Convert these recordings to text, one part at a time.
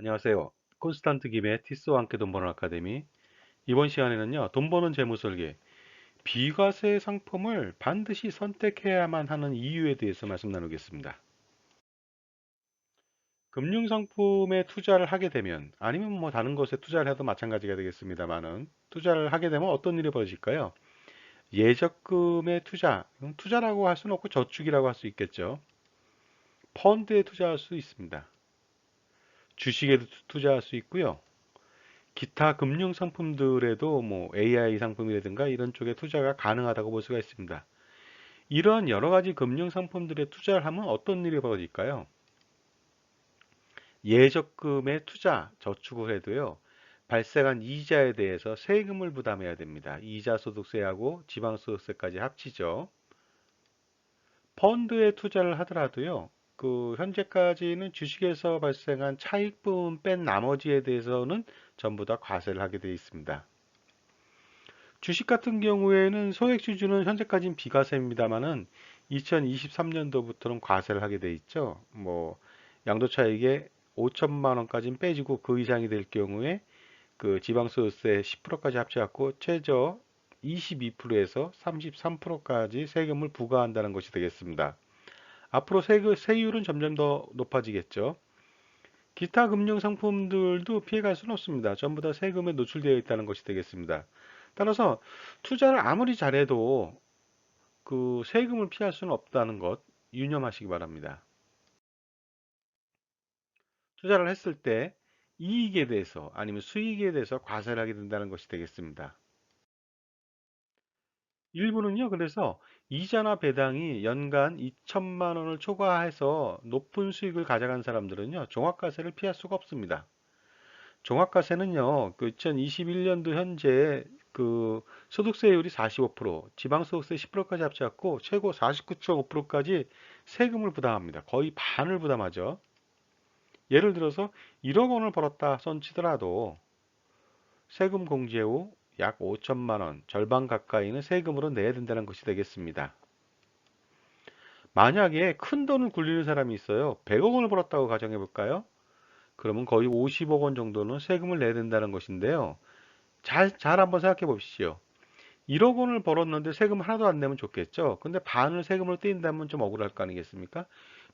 안녕하세요. 콘스탄트 김의 티스와 함께 돈 버는 아카데미. 이번 시간에는요, 돈 버는 재무 설계, 비과세 상품을 반드시 선택해야만 하는 이유에 대해서 말씀 나누겠습니다. 금융상품에 투자를 하게 되면, 아니면 뭐 다른 것에 투자를 해도 마찬가지가 되겠습니다만은, 투자를 하게 되면 어떤 일이 벌어질까요? 예적금에 투자, 투자라고 할 수는 없고 저축이라고 할 수 있겠죠. 펀드에 투자할 수 있습니다. 주식에도 투자할 수 있고요. 기타 금융 상품들에도 뭐 AI 상품이라든가 이런 쪽에 투자가 가능하다고 볼 수가 있습니다. 이러한 여러 가지 금융 상품들에 투자를 하면 어떤 일이 벌어질까요? 예적금에 투자, 저축을 해도요, 발생한 이자에 대해서 세금을 부담해야 됩니다. 이자 소득세하고 지방소득세까지 합치죠. 펀드에 투자를 하더라도요, 현재까지는 주식에서 발생한 차익 부분 뺀 나머지에 대해서는 전부 다 과세를 하게 되어 있습니다. 주식 같은 경우에는 소액 주주는 현재까지는 비과세입니다만은 2023년도부터는 과세를 하게 돼 있죠. 뭐 양도 차익에 5천만 원까지는 빼지고 그 이상이 될 경우에 그 지방소득세 10%까지 합쳐갖고 최저 22%에서 33%까지 세금을 부과한다는 것이 되겠습니다. 앞으로 세율은 점점 더 높아지겠죠. 기타 금융 상품들도 피해갈 수는 없습니다. 전부 다 세금에 노출되어 있다는 것이 되겠습니다. 따라서 투자를 아무리 잘해도 그 세금을 피할 수는 없다는 것 유념하시기 바랍니다. 투자를 했을 때 이익에 대해서 아니면 수익에 대해서 과세를 하게 된다는 것이 되겠습니다. 일부는요, 그래서 이자나 배당이 연간 2천만 원을 초과해서 높은 수익을 가져간 사람들은요, 종합과세를 피할 수가 없습니다. 종합과세는요, 그 2021년도 현재 그 소득세율이 45%, 지방소득세 10%까지 합쳐갖고 최고 49.5%까지 세금을 부담합니다. 거의 반을 부담하죠. 예를 들어서 1억 원을 벌었다 손치더라도 세금 공제 후 약 5천만 원, 절반 가까이는 세금으로 내야 된다는 것이 되겠습니다. 만약에 큰 돈을 굴리는 사람이 있어요. 100억 원을 벌었다고 가정해 볼까요? 그러면 거의 50억 원 정도는 세금을 내야 된다는 것인데요. 잘 한번 생각해 보십시오. 1억 원을 벌었는데 세금 하나도 안 내면 좋겠죠. 근데 반을 세금으로 떼인다면 좀 억울할 거 아니겠습니까?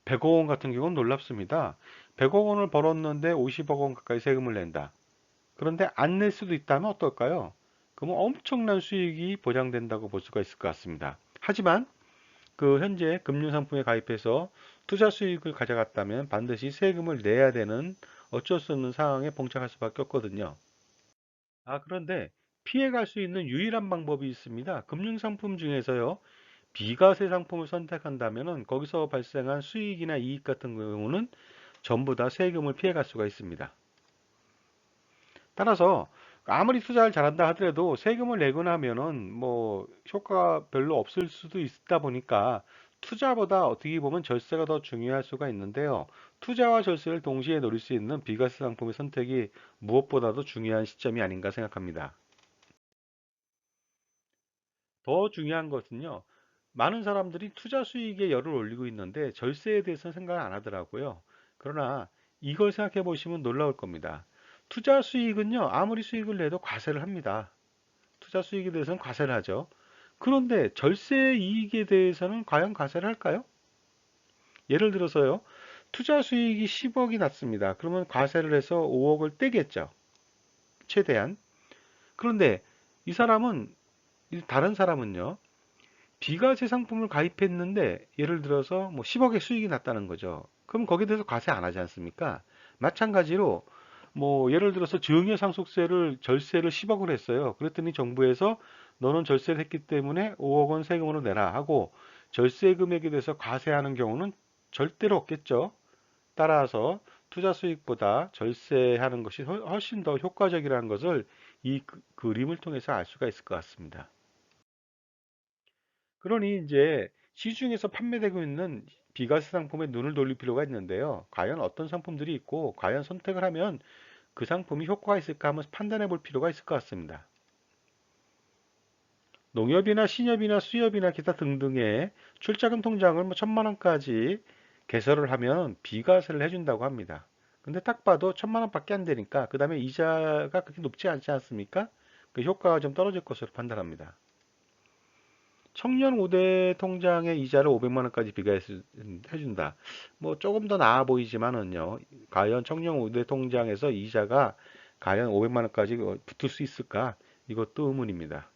100억 원 같은 경우는 놀랍습니다. 100억 원을 벌었는데 50억 원 가까이 세금을 낸다. 그런데 안 낼 수도 있다면 어떨까요? 그러면 엄청난 수익이 보장된다고 볼 수가 있을 것 같습니다. 하지만 그 현재 금융상품에 가입해서 투자 수익을 가져갔다면 반드시 세금을 내야 되는 어쩔 수 없는 상황에 봉착할 수밖에 없거든요. 그런데 피해갈 수 있는 유일한 방법이 있습니다. 금융상품 중에서요, 비과세 상품을 선택한다면은 거기서 발생한 수익이나 이익 같은 경우는 전부 다 세금을 피해갈 수가 있습니다. 따라서 아무리 투자를 잘한다 하더라도 세금을 내고 나면은 뭐 효과가 별로 없을 수도 있다 보니까 투자보다 어떻게 보면 절세가 더 중요할 수가 있는데요. 투자와 절세를 동시에 노릴 수 있는 비과세 상품의 선택이 무엇보다도 중요한 시점이 아닌가 생각합니다. 더 중요한 것은요. 많은 사람들이 투자 수익에 열을 올리고 있는데 절세에 대해서는 생각을 안 하더라고요. 그러나 이걸 생각해 보시면 놀라울 겁니다. 투자 수익은요, 아무리 수익을 내도 과세를 합니다. 투자 수익에 대해서는 과세를 하죠. 그런데 절세 이익에 대해서는 과연 과세를 할까요? 예를 들어서요, 투자 수익이 10억이 났습니다. 그러면 과세를 해서 5억을 떼겠죠. 최대한. 그런데 이 사람은, 다른 사람은요, 비과세 상품을 가입했는데 예를 들어서 뭐 10억의 수익이 났다는 거죠. 그럼 거기에 대해서 과세 안 하지 않습니까? 마찬가지로 뭐 예를 들어서 증여상속세를 절세를 10억을 했어요. 그랬더니 정부에서 너는 절세를 했기 때문에 5억 원 세금으로 내라 하고 절세 금액에 대해서 과세하는 경우는 절대로 없겠죠. 따라서 투자 수익보다 절세하는 것이 훨씬 더 효과적이라는 것을 이 그림을 통해서 알 수가 있을 것 같습니다. 그러니 이제 시중에서 판매되고 있는 비과세 상품에 눈을 돌릴 필요가 있는데요. 과연 어떤 상품들이 있고, 과연 선택을 하면 그 상품이 효과가 있을까 한번 판단해 볼 필요가 있을 것 같습니다. 농협이나 신협이나 수협이나 기타 등등의 출자금 통장을 뭐 1,000만 원까지 개설을 하면 비과세를 해준다고 합니다. 근데 딱 봐도 1,000만 원밖에 안 되니까 그 다음에 이자가 그렇게 높지 않지 않습니까? 그 효과가 좀 떨어질 것으로 판단합니다. 청년 우대 통장의 이자를 500만 원까지 비과해준다. 뭐 조금 더 나아 보이지만은요. 과연 청년 우대 통장에서 이자가 과연 500만 원까지 붙을 수 있을까? 이것도 의문입니다.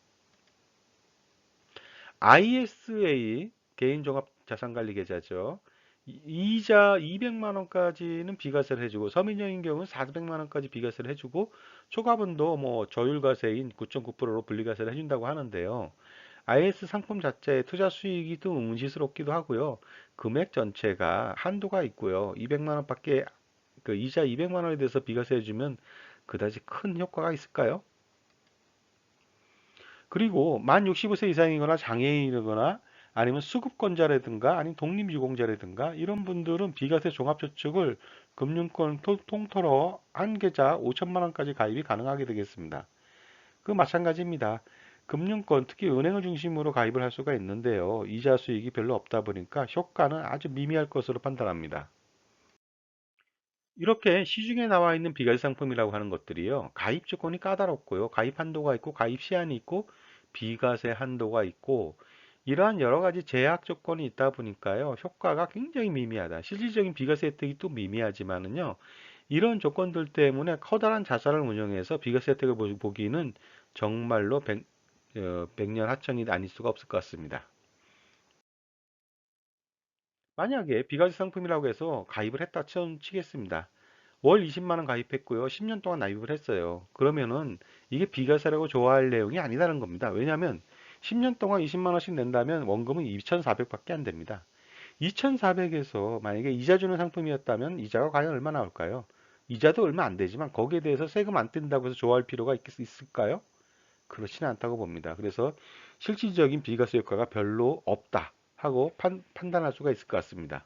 ISA 개인종합자산관리계좌죠. 이자 200만 원까지는 비과세를 해주고 서민형인 경우는 400만 원까지 비과세를 해주고 초과분도 뭐 저율과세인 9.9%로 분리과세를 해준다고 하는데요. IS 상품 자체의 투자 수익이 좀 의문시스럽기도 하고요. 금액 전체가 한도가 있고요. 200만 원밖에 그 이자 200만 원에 대해서 비과세 해주면 그다지 큰 효과가 있을까요? 그리고 만 65세 이상이거나 장애인이거나 아니면 수급권자라든가 아니면 독립유공자라든가 이런 분들은 비과세 종합저축을 금융권 통틀어 한 계좌 5천만 원까지 가입이 가능하게 되겠습니다. 그 마찬가지입니다. 금융권, 특히 은행을 중심으로 가입을 할 수가 있는데요. 이자 수익이 별로 없다 보니까 효과는 아주 미미할 것으로 판단합니다. 이렇게 시중에 나와 있는 비과세 상품이라고 하는 것들이요. 가입 조건이 까다롭고요. 가입 한도가 있고 가입 시한이 있고 비과세 한도가 있고 이러한 여러 가지 제약 조건이 있다 보니까요. 효과가 굉장히 미미하다. 실질적인 비과세 혜택이 또 미미하지만은요. 이런 조건들 때문에 커다란 자산을 운영해서 비과세 혜택을 보기는 정말로 백년 하천이 아닐 수가 없을 것 같습니다. 만약에 비과세 상품이라고 해서 가입을 했다 치겠습니다. 월 20만 원 가입했고요. 10년 동안 납입을 했어요. 그러면은 이게 비과세라고 좋아할 내용이 아니라는 겁니다. 왜냐하면 10년 동안 20만 원씩 낸다면 원금은 2,400밖에 안 됩니다. 2,400에서 만약에 이자 주는 상품이었다면 이자가 과연 얼마 나올까요? 이자도 얼마 안 되지만 거기에 대해서 세금 안 뗀다고 해서 좋아할 필요가 있을까요? 그렇지는 않다고 봅니다. 그래서 실질적인 비과세 효과가 별로 없다 하고 판단할 수가 있을 것 같습니다.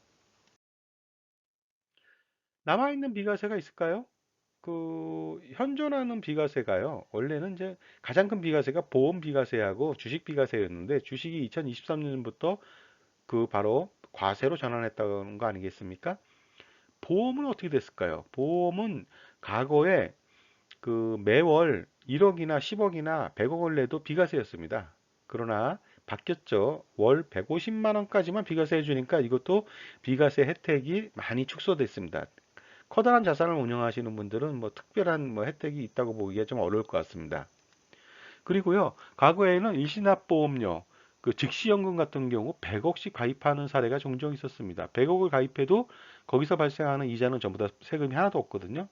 남아있는 비과세가 있을까요? 그 현존하는 비과세가요. 원래는 이제 가장 큰 비과세가 보험 비과세하고 주식 비과세였는데 주식이 2023년부터 그 바로 과세로 전환했다는 거 아니겠습니까? 보험은 어떻게 됐을까요? 보험은 과거에 그 매월 1억이나 10억이나 100억을 내도 비과세였습니다. 그러나 바뀌었죠. 월 150만 원까지만 비과세 해주니까 이것도 비과세 혜택이 많이 축소됐습니다. 커다란 자산을 운영하시는 분들은 뭐 특별한 뭐 혜택이 있다고 보기가 좀 어려울 것 같습니다. 그리고요, 과거에는 일시납보험료, 그 즉시연금 같은 경우 100억씩 가입하는 사례가 종종 있었습니다. 100억을 가입해도 거기서 발생하는 이자는 전부 다 세금이 하나도 없거든요.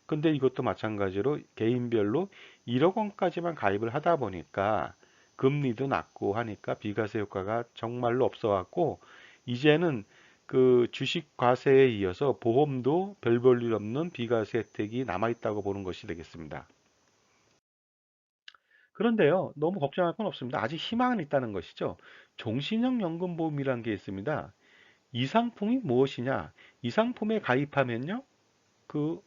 근데 이것도 마찬가지로 개인별로 1억 원까지만 가입을 하다 보니까 금리도 낮고 하니까 비과세 효과가 정말로 없어갖고 이제는 그 주식 과세에 이어서 보험도 별 볼 일 없는 비과세 혜택이 남아있다고 보는 것이 되겠습니다. 그런데요, 너무 걱정할 건 없습니다. 아직 희망은 있다는 것이죠. 종신형 연금보험이라는 게 있습니다. 이 상품이 무엇이냐? 이 상품에 가입하면요, 그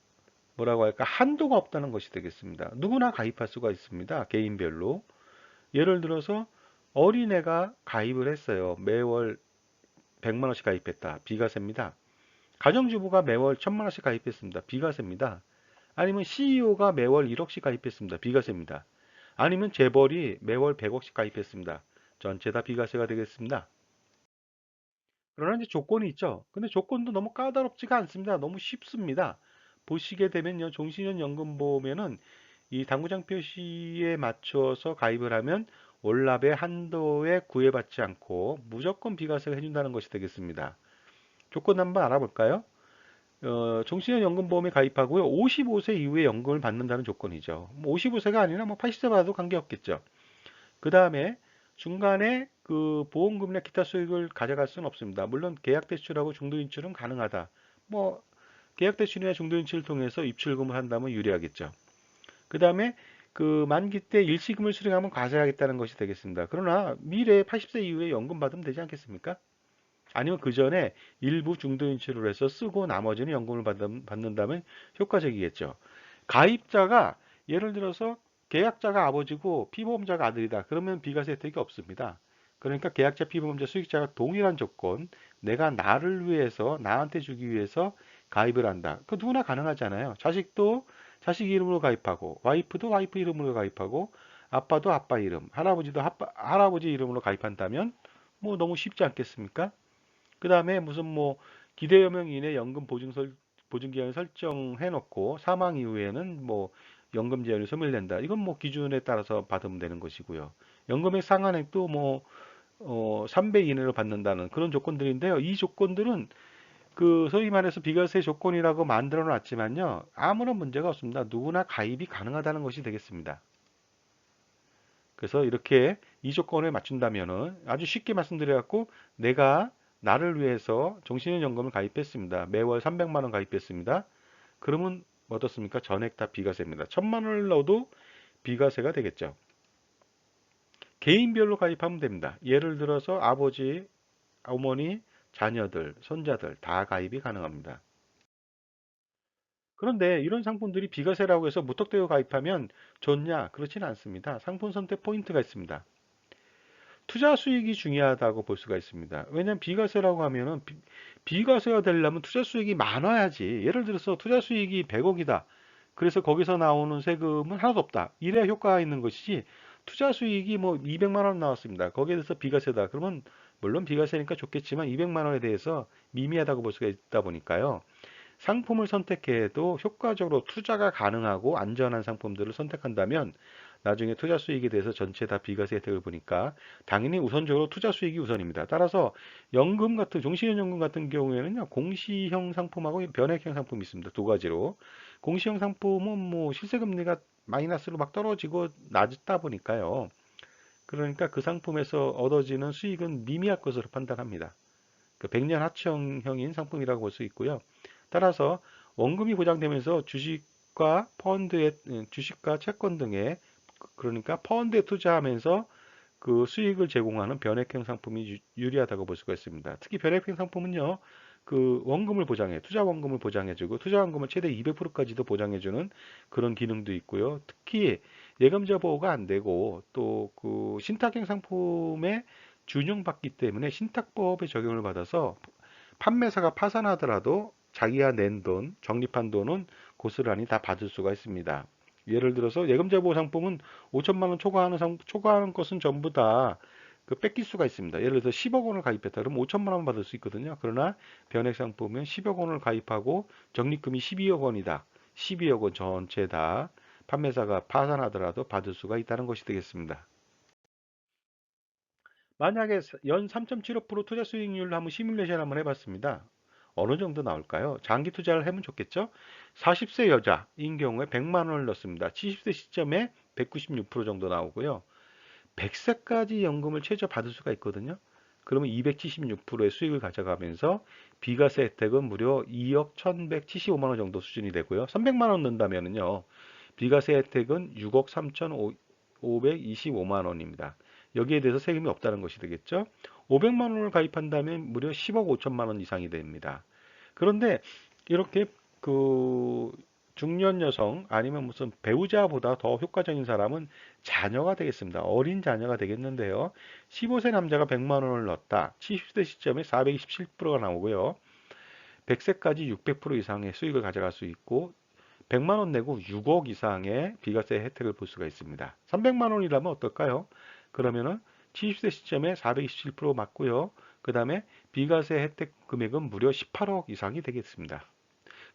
뭐라고 할까? 한도가 없다는 것이 되겠습니다. 누구나 가입할 수가 있습니다. 개인별로. 예를 들어서 어린애가 가입을 했어요. 매월 100만 원씩 가입했다. 비과세입니다. 가정주부가 매월 1000만 원씩 가입했습니다. 비과세입니다. 아니면 CEO가 매월 1억씩 가입했습니다. 비과세입니다. 아니면 재벌이 매월 100억씩 가입했습니다. 전체 다 비과세가 되겠습니다. 그러나 이제 조건이 있죠. 근데 조건도 너무 까다롭지가 않습니다. 너무 쉽습니다. 보시게 되면요. 종신형 연금보험에는 이 당구장 표시에 맞춰서 가입을 하면 월납의 한도에 구애받지 않고 무조건 비과세를 해준다는 것이 되겠습니다. 조건 한번 알아볼까요? 종신형 연금보험에 가입하고요. 55세 이후에 연금을 받는다는 조건이죠. 55세가 아니라 뭐 80세 받아도 관계없겠죠. 그 다음에 중간에 그 보험금이나 기타 수익을 가져갈 수는 없습니다. 물론 계약 대출하고 중도 인출은 가능하다. 뭐 계약 대출이나 중도 인출을 통해서 입출금을 한다면 유리하겠죠. 그 다음에 그 만기 때 일시금을 수령하면 과세하겠다는 것이 되겠습니다. 그러나 미래에 80세 이후에 연금 받으면 되지 않겠습니까? 아니면 그 전에 일부 중도 인출을 해서 쓰고 나머지는 연금을 받는다면 효과적이겠죠. 가입자가 예를 들어서 계약자가 아버지고 피보험자가 아들이다. 그러면 비과세 혜택이 없습니다. 그러니까 계약자, 피보험자, 수익자가 동일한 조건, 내가 나를 위해서, 나한테 주기 위해서 가입을 한다. 그 누구나 가능하잖아요. 자식도 자식 이름으로 가입하고, 와이프도 와이프 이름으로 가입하고, 아빠도 아빠 이름, 할아버지도 할아버지 이름으로 가입한다면 뭐 너무 쉽지 않겠습니까? 그 다음에 무슨 뭐 기대여명 이내 연금 보증기한을 설정해 놓고 사망 이후에는 뭐 연금 제한이 소멸된다. 이건 뭐 기준에 따라서 받으면 되는 것이고요. 연금의 상한액도 뭐 3배 이내로 받는다는 그런 조건들인데요. 이 조건들은 그 소위 말해서 비과세 조건이라고 만들어 놨지만요. 아무런 문제가 없습니다. 누구나 가입이 가능하다는 것이 되겠습니다. 그래서 이렇게 이 조건을 맞춘다면은 아주 쉽게 말씀드려갖고 내가 나를 위해서 정신연금을 가입했습니다. 매월 300만 원 가입했습니다. 그러면 어떻습니까? 전액 다 비과세입니다. 1000만 원을 넣어도 비과세가 되겠죠. 개인별로 가입하면 됩니다. 예를 들어서 아버지, 어머니, 자녀들, 손자들 다 가입이 가능합니다. 그런데 이런 상품들이 비과세라고 해서 무턱대고 가입하면 좋냐? 그렇지는 않습니다. 상품 선택 포인트가 있습니다. 투자 수익이 중요하다고 볼 수가 있습니다. 왜냐하면 비과세라고 하면은 비과세가 되려면 투자 수익이 많아야지. 예를 들어서 투자 수익이 100억이다. 그래서 거기서 나오는 세금은 하나도 없다. 이래야 효과가 있는 것이지. 투자 수익이 뭐 200만 원 나왔습니다. 거기에 대해서 비과세다. 그러면 물론 비과세니까 좋겠지만 200만 원에 대해서 미미하다고 볼 수가 있다 보니까요. 상품을 선택해도 효과적으로 투자가 가능하고 안전한 상품들을 선택한다면 나중에 투자 수익에 대해서 전체 다 비과세 혜택을 보니까 당연히 우선적으로 투자 수익이 우선입니다. 따라서 연금 같은 종신연금 같은 경우에는요. 공시형 상품하고 변액형 상품이 있습니다. 두 가지로. 공시형 상품은 뭐 실세 금리가 마이너스로 막 떨어지고 낮다 보니까요. 그러니까 그 상품에서 얻어지는 수익은 미미할 것으로 판단합니다. 그 100년 하청형인 상품이라고 볼 수 있고요. 따라서 원금이 보장되면서 주식과 채권 등의 그러니까 펀드에 투자하면서 그 수익을 제공하는 변액형 상품이 유리하다고 볼 수가 있습니다. 특히 변액형 상품은요, 그 원금을 보장해, 투자 원금을 보장해주고 투자 원금을 최대 200%까지도 보장해주는 그런 기능도 있고요. 특히 예금자 보호가 안 되고 또 그 신탁형 상품에 준용받기 때문에 신탁법의 적용을 받아서 판매사가 파산하더라도 자기가 낸 돈, 적립한 돈은 고스란히 다 받을 수가 있습니다. 예를 들어서 예금자 보호 상품은 5천만 원 초과하는 것은 전부 다 그 뺏길 수가 있습니다. 예를 들어서 10억 원을 가입했다 그러면 5천만 원 받을 수 있거든요. 그러나 변액 상품은 10억 원을 가입하고 적립금이 12억 원이다. 12억 원 전체 다 판매사가 파산하더라도 받을 수가 있다는 것이 되겠습니다. 만약에 연 3.75% 투자 수익률로 한번 시뮬레이션 한번 해봤습니다. 어느 정도 나올까요? 장기 투자를 하면 좋겠죠? 40세 여자인 경우에 100만 원을 넣습니다. 70세 시점에 196% 정도 나오고요. 100세까지 연금을 최저 받을 수가 있거든요. 그러면 276%의 수익을 가져가면서 비과세 혜택은 무려 2억 1175만 원 정도 수준이 되고요. 300만 원 넣는다면요. 비과세 혜택은 6억 3,525만 원입니다. 여기에 대해서 세금이 없다는 것이 되겠죠. 500만 원을 가입한다면 무려 10억 5천만 원 이상이 됩니다. 그런데 이렇게 그 중년 여성 아니면 무슨 배우자보다 더 효과적인 사람은 자녀가 되겠습니다. 어린 자녀가 되겠는데요. 15세 남자가 100만 원을 넣었다. 70세 시점에 427%가 나오고요. 100세까지 600% 이상의 수익을 가져갈 수 있고 100만 원 내고 6억 이상의 비과세 혜택을 볼 수가 있습니다. 300만 원이라면 어떨까요? 그러면은 70세 시점에 427% 맞고요. 그 다음에 비과세 혜택 금액은 무려 18억 이상이 되겠습니다.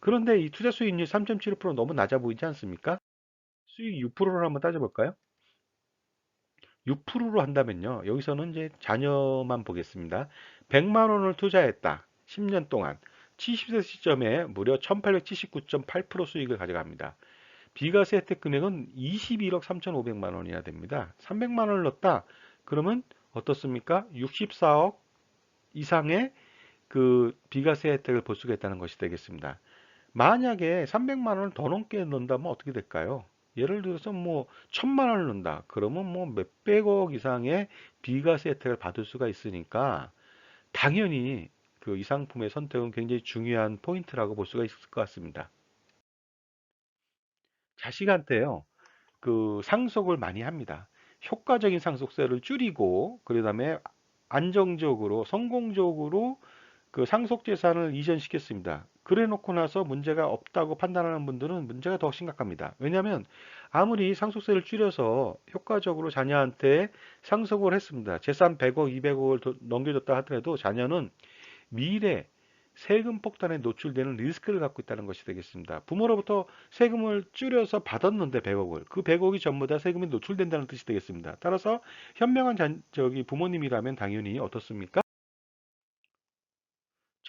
그런데 이 투자 수익률 3.75% 너무 낮아 보이지 않습니까? 수익 6%를 한번 따져볼까요? 6%로 한다면요. 여기서는 이제 자녀만 보겠습니다. 100만 원을 투자했다. 10년 동안. 70세 시점에 무려 1879.8% 수익을 가져갑니다. 비과세 혜택 금액은 21억 3,500만 원이나 됩니다. 300만 원을 넣었다. 그러면 어떻습니까? 64억 이상의 그 비과세 혜택을 볼 수가 있다는 것이 되겠습니다. 만약에 300만 원을 더 넘게 넣는다면 어떻게 될까요? 예를 들어서 뭐 1000만 원을 넣는다. 그러면 뭐 몇백억 이상의 비과세 혜택을 받을 수가 있으니까 당연히 그 이 상품의 선택은 굉장히 중요한 포인트라고 볼 수가 있을 것 같습니다. 자식한테요. 그 상속을 많이 합니다. 효과적인 상속세를 줄이고 그다음에 안정적으로 성공적으로 그 상속 재산을 이전시켰습니다. 그래 놓고 나서 문제가 없다고 판단하는 분들은 문제가 더 심각합니다. 왜냐하면 아무리 상속세를 줄여서 효과적으로 자녀한테 상속을 했습니다. 재산 100억, 200억을 넘겨줬다 하더라도 자녀는 미래 세금 폭탄에 노출되는 리스크를 갖고 있다는 것이 되겠습니다. 부모로부터 세금을 줄여서 받았는데 100억을 그 100억이 전부 다 세금이 노출된다는 뜻이 되겠습니다. 따라서 현명한 부모님이라면 당연히 어떻습니까?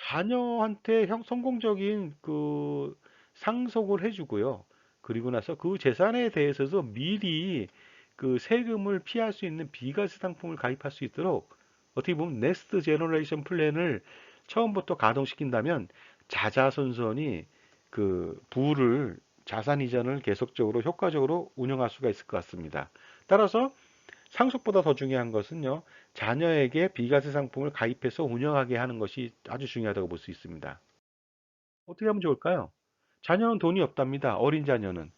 자녀한테 성공적인 그 상속을 해주고요. 그리고 나서 그 재산에 대해서도 미리 그 세금을 피할 수 있는 비과세 상품을 가입할 수 있도록 어떻게 보면 넥스트 제너레이션 플랜을 처음부터 가동시킨다면 자자손손이 그 부를 자산 이전을 계속적으로 효과적으로 운영할 수가 있을 것 같습니다. 따라서 상속보다 더 중요한 것은요, 자녀에게 비과세 상품을 가입해서 운영하게 하는 것이 아주 중요하다고 볼 수 있습니다. 어떻게 하면 좋을까요? 자녀는 돈이 없답니다. 어린 자녀는.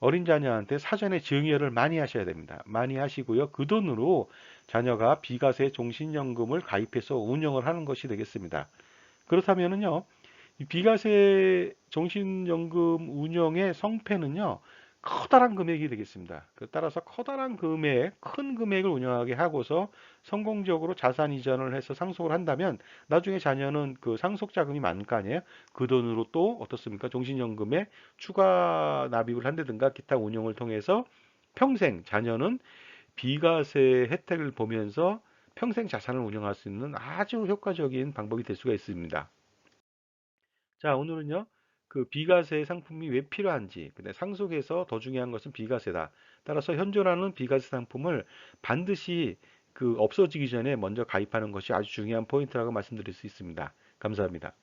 어린 자녀한테 사전에 증여를 많이 하셔야 됩니다. 많이 하시고요. 그 돈으로 자녀가 비과세 종신연금을 가입해서 운영을 하는 것이 되겠습니다. 그렇다면은요, 이 비과세 종신연금 운영의 성패는요, 커다란 금액이 되겠습니다. 따라서 커다란 금액, 큰 금액을 운영하게 하고서 성공적으로 자산 이전을 해서 상속을 한다면 나중에 자녀는 그 상속 자금이 많을 거 아니에요? 그 돈으로 또 어떻습니까? 종신연금에 추가 납입을 한다든가 기타 운용을 통해서 평생 자녀는 비과세 혜택을 보면서 평생 자산을 운영할 수 있는 아주 효과적인 방법이 될 수가 있습니다. 자, 오늘은요, 그 비과세 상품이 왜 필요한지, 근데 상속에서 더 중요한 것은 비과세다. 따라서 현존하는 비과세 상품을 반드시 그 없어지기 전에 먼저 가입하는 것이 아주 중요한 포인트라고 말씀드릴 수 있습니다. 감사합니다.